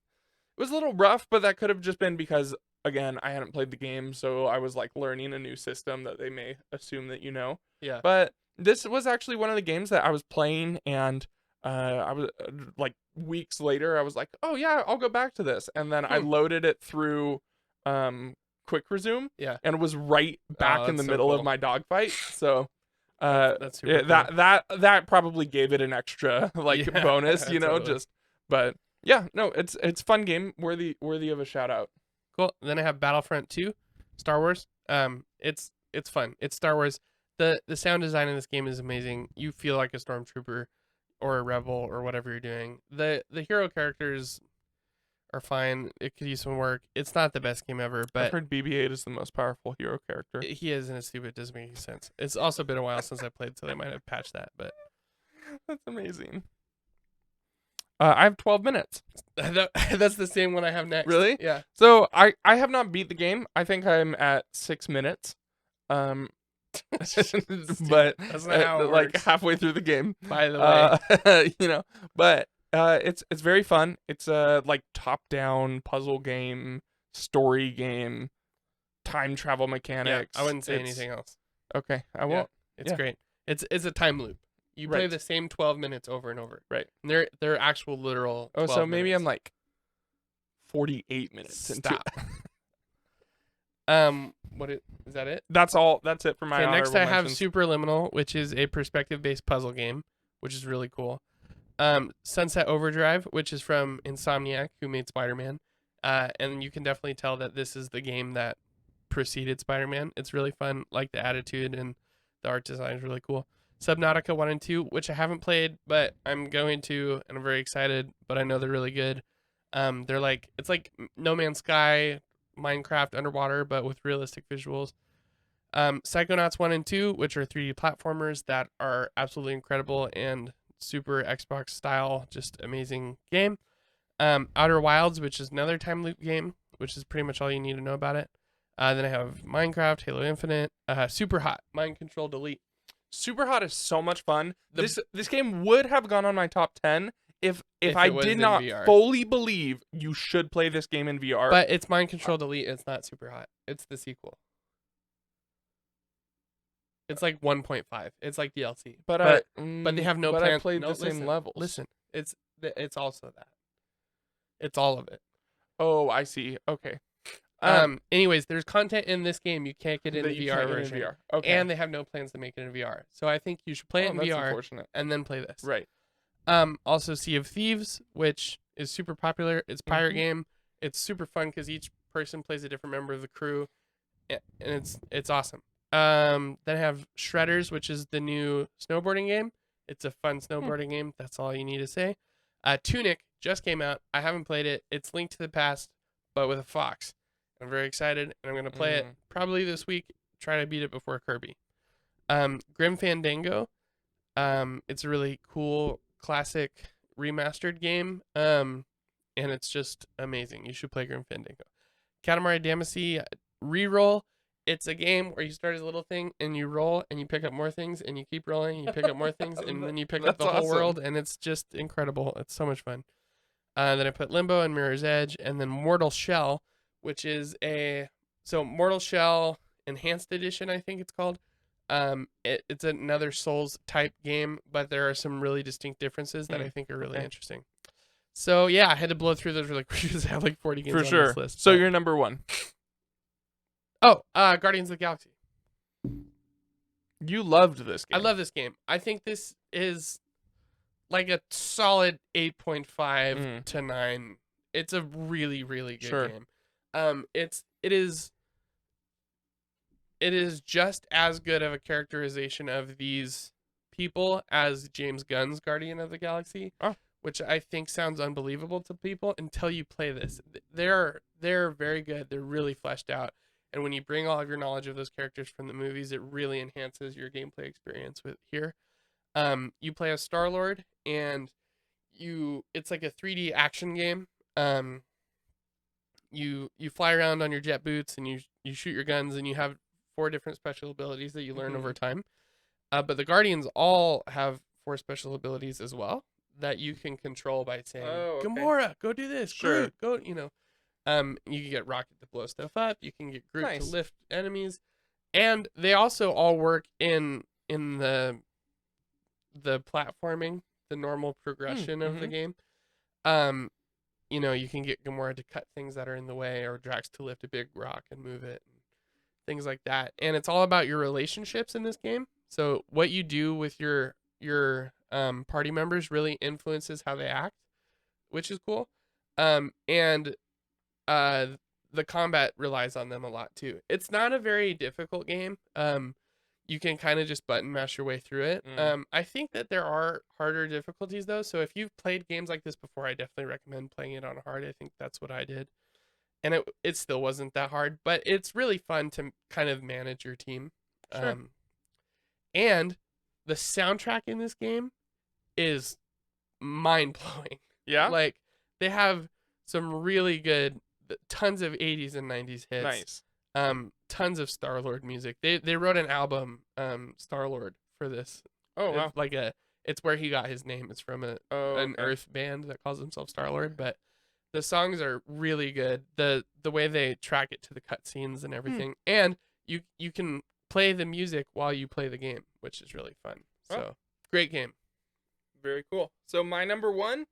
a little rough, but that could have just been because again, I hadn't played the game, so I was like learning a new system that they may assume that you know. Yeah. But this was actually one of the games that I was playing, and I was like weeks later, I was like, oh yeah, I'll go back to this, and then I loaded it through quick resume, Yeah. and it was right back in the that's so middle of cool. my dogfight. So That's super yeah, cool. that probably gave it an extra like Yeah, bonus, you know, totally. just but yeah, no, it's fun game, worthy of a shout out. Cool. Then I have Battlefront 2, Star Wars. It's fun. It's Star Wars. The sound design in this game is amazing. You feel like a stormtrooper or a rebel or whatever you're doing. The hero characters are fine. It could use some work. It's not the best game ever, I've but heard BB-8 is the most powerful hero character. he is, and it's stupid. It doesn't make any sense. It's also been a while since I played, so they might have patched that. But That's amazing. I have 12 minutes. that's the same one I have next. Really? Yeah. So I have not beat the game. I think I'm at 6 minutes. Um, but That's not how it like works. halfway through the game. By the way, You know, but it's very fun. It's a like top-down puzzle game, story game, time travel yeah, mechanics. I wouldn't say It's- anything else. Okay, I Yeah. won't. It's Yeah. great. It's a time loop. You play Right. the same 12 minutes over and over. Right. And they're actual literal. Oh, 12 so maybe I'm minutes. like 48 minutes into Stop. it. Is that it? That's all. That's it for my Okay, next honorable I have mentions. Superliminal, which is a perspective-based puzzle game, which is really cool. Sunset Overdrive, which is from Insomniac, who made Spider-Man. And you can definitely tell that this is the game that preceded Spider-Man. It's really fun, like the attitude and the art design is really cool. Subnautica 1 and 2, which I haven't played, but I'm going to, and I'm very excited, but I know they're really good. They're like, it's like No Man's Sky, Minecraft underwater, but with realistic visuals. Psychonauts 1 and 2, which are 3D platformers that are absolutely incredible and super Xbox style, just amazing game. Outer Wilds, which is another time loop game, which is pretty much all you need to know about it. Then I have Minecraft, Halo Infinite, Super Hot, Mind Control Delete. Super Hot is so much fun. The- This game would have gone on my top 10 if If I it was did in not VR. fully believe you should play this game in VR. But it's Mind Control Delete. It's not Super Hot. It's the sequel. It's like 1.5. It's like DLC. But they have no but plan. I played no, the same listen, levels. Listen, it's also that. It's all of it. Oh, I see. Okay. Anyways, there's content in this game you can't get in that the you VR can't get in version. VR. Okay. And they have no plans to make it in VR. So I think you should play it in that's VR unfortunate. and then play this. Right. Also Sea of Thieves, which is super popular. It's a pirate Mhm. game. It's super fun because each person plays a different member of the crew, and it's awesome. Then I have Shredders, which is the new snowboarding game. It's a fun snowboarding game. That's all you need to say. Tunic just came out. I haven't played it. It's Link to the Past, but with a fox. I'm very excited, and I'm gonna play it probably this week. Try to beat it before Kirby. Grim Fandango. It's a really cool classic remastered game. And it's just amazing. You should play Grim Fandango. Katamari Damacy Reroll. It's a game where you start as a little thing and you roll and you pick up more things and you keep rolling and you pick up more things and then you pick up the whole world, and it's just incredible. It's so much fun. Then I put Limbo and Mirror's Edge, and then Mortal Shell, which is Mortal Shell Enhanced Edition, I think it's called. It's another Souls type game, but there are some really distinct differences that I think are really interesting. So yeah, I had to blow through those really quick because I have like 40 games on this list. So you're number 1. Oh, Guardians of the Galaxy. You loved this game. I love this game. I think this is like a solid 8.5 to 9. It's a really, really good game. It is just as good of a characterization of these people as James Gunn's Guardian of the Galaxy, which I think sounds unbelievable to people until you play this. They're very good. They're really fleshed out. And when you bring all of your knowledge of those characters from the movies, it really enhances your gameplay experience with here. You play as Star-Lord, and it's like a 3D action game. You fly around on your jet boots, and you shoot your guns, and you have 4 different special abilities that you learn over time. But the Guardians all have 4 special abilities as well that you can control by saying, Gamora, go do this. Groot, go, you can get Rocket to blow stuff up. You can get Groot to lift enemies. And they also all work in the platforming, the normal progression of the game. You can get Gamora to cut things that are in the way, or Drax to lift a big rock and move it, and things like that. And it's all about your relationships in this game. So what you do with your party members really influences how they act, which is cool. And the combat relies on them a lot too. It's not a very difficult game. You can kind of just button mash your way through it. I think that there are harder difficulties though. So if you've played games like this before, I definitely recommend playing it on hard. I think that's what I did. And it still wasn't that hard, but it's really fun to kind of manage your team. And the soundtrack in this game is mind-blowing. Yeah? Like, they have some really good, tons of 80s and 90s hits. Nice. Tons of Star-Lord music. They wrote an album, Star-Lord, for this. Oh, wow. It's where he got his name. It's from an Earth band that calls themselves Star-Lord, but the songs are really good. The way they track it to the cutscenes and everything. And you can play the music while you play the game, which is really fun. So, great game. Very cool. So my number 1,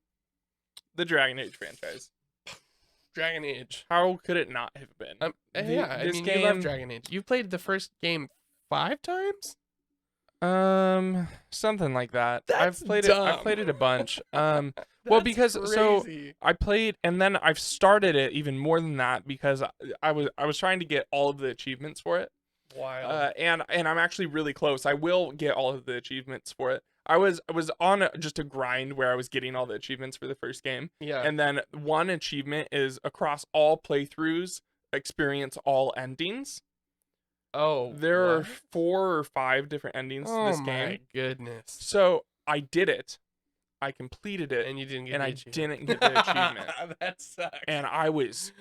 the Dragon Age franchise. Dragon Age. How could it not have been? You love Dragon Age. You played the first game 5 times? Something like that. That's I've played dumb. it. I've played it a bunch. Well, because crazy. I played, and then I've started it even more than that because I was trying to get all of the achievements for it. Wild. And I'm actually really close. I will get all of the achievements for it. I was on just a grind where I was getting all the achievements for the first game. Yeah. And then one achievement is across all playthroughs, experience all endings. Oh. There are 4 or 5 different endings to this game. Oh my goodness. So I did it. I completed it, And you didn't get and the I achievement. didn't get the achievement. That sucks. And I was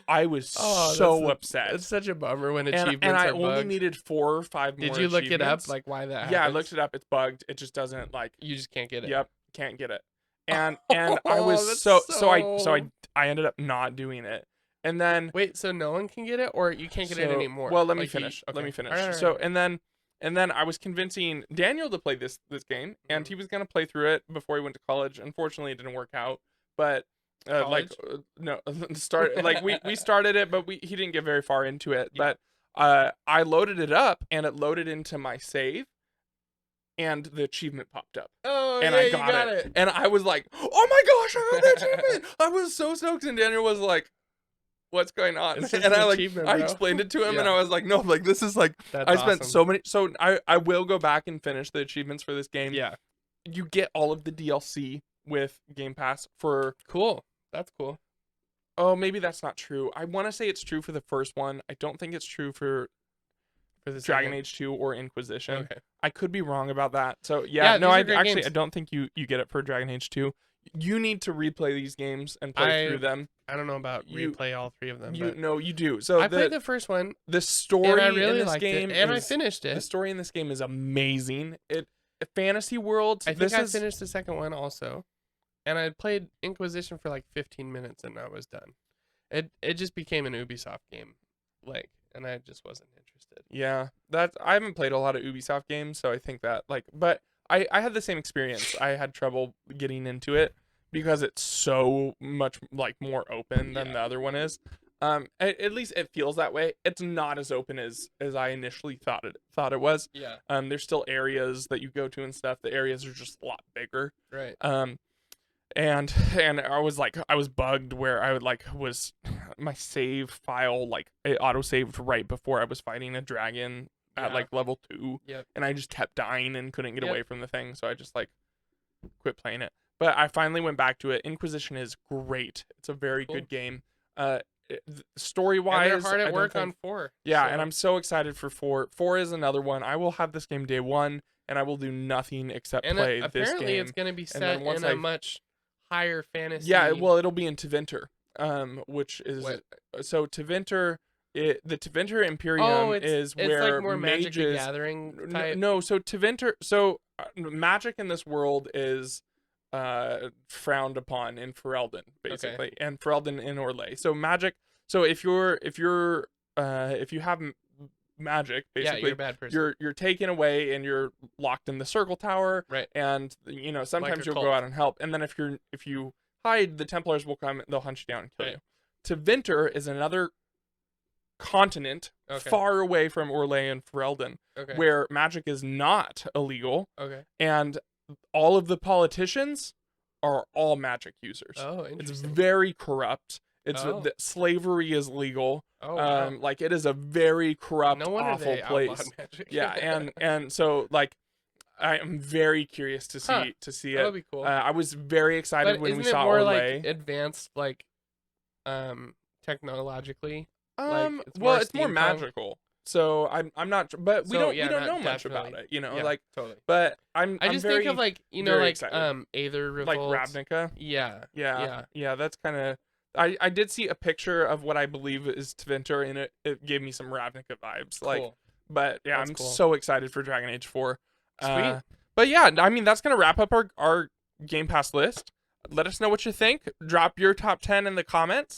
so upset. It's such a bummer when And achievements I are only bugged. needed 4 or 5 more. Did you look it up, achievements. like why that Yeah, I happens? looked it up. It's bugged. It just doesn't like. You just can't get it. Yep, can't get it. And I was so I ended up not doing it. And then wait, so no one can get it, or you can't get it anymore? Well, let me Like, finish. okay. Let me finish. All right. So and then I was convincing Daniel to play this game, and he was gonna play through it before he went to college. Unfortunately, it didn't work out. But no, we started it, but he didn't get very far into it. Yeah. But I loaded it up, and it loaded into my save, and the achievement popped up. Oh, and yeah, I got it. And I was like, oh my gosh, I got the achievement! I was so stoked, and Daniel was like, what's going on? It's just And an I achievement, I bro. explained it to him, and Yeah. I was like, no, like this is like That's I spent awesome. so many. So I will go back and finish the achievements for this game. Yeah. You get all of the DLC with Game Pass for. Cool. That's cool. Oh, maybe that's not true. I want to say it's true for the first one. I don't think it's true for For the Dragon second. Age 2 or Inquisition. Okay. I could be wrong about that. So yeah, Yeah, no, these I are great actually games. I don't think you get it for Dragon Age 2. You need to replay these games and play through them. I don't know about You- replay all 3 of them, You but no, you do. So I played the first one the story and I really in this liked game it, and I is finished the it. story in this game is amazing. It fantasy world. I think this I is finished the second one also, and I played Inquisition for like 15 minutes, and I was done. It just became an Ubisoft game, like, and I just wasn't interested. yeah. I haven't played a lot of Ubisoft games, so I think that but I had the same experience. I had trouble getting into it because it's so much like more open than Yeah. the other one is. At least it feels that way. It's not as open as I initially thought it was. Yeah. There's still areas that you go to and stuff. The areas are just a lot bigger. Right. And I was bugged where I would was my save file it auto saved right before I was fighting a dragon at Yeah. level 2. Yep. And I just kept dying and couldn't get Yep. away from the thing, so I just quit playing it. But I finally went back to it. Inquisition is great. It's a very Cool. good game. Story wise, And they're hard at work on 4. yeah, so- and I'm so excited for 4. 4 is another one. I will have this game day 1, and I will do nothing except and play this apparently game. it's going to be and then set once in a I've- much higher fantasy. Yeah, well, it'll be in Tevinter, which is What? so Tevinter. The Tevinter Imperium Oh, is it's where like more Magic the mages. Gathering type. No, so Tevinter. So magic in this world is frowned upon in Ferelden, basically, and Ferelden in Orlais. So magic. So if you have magic, Yeah, basically, you're a bad person. you're taken away and you're locked in the circle tower. Right. And sometimes a you'll cult. go out and help, and then if you hide, the Templars will come. They'll hunt you down and kill Right. you. Tevinter is another continent Okay. far away from Orlais and Ferelden, Okay. where magic is not illegal, Okay. and all of the politicians are all magic users. Oh, It's interesting. very corrupt. Oh. Slavery is legal. Oh, wow. It is a very corrupt, No wonder awful they outlawed place. Magic. Yeah, and so I am very curious to see Huh. it. That would be cool. I was very excited but when isn't we it saw more Orlais. like advanced, like, technologically? It's more more steampunk? magical. So I'm not, but we So, don't yeah, know not much about definitely. it. Yeah, totally. But I I'm just very, think of like very like excited. Aether like Revolt. Ravnica. Yeah. Yeah. That's kind of. I did see a picture of what I believe is Tevinter, and it gave me some Ravnica vibes. Cool. But yeah, That's I'm cool. so excited for Dragon Age 4. Sweet. But yeah, I mean that's gonna wrap up our Game Pass list. Let us know what you think. Drop your top 10 in the comments.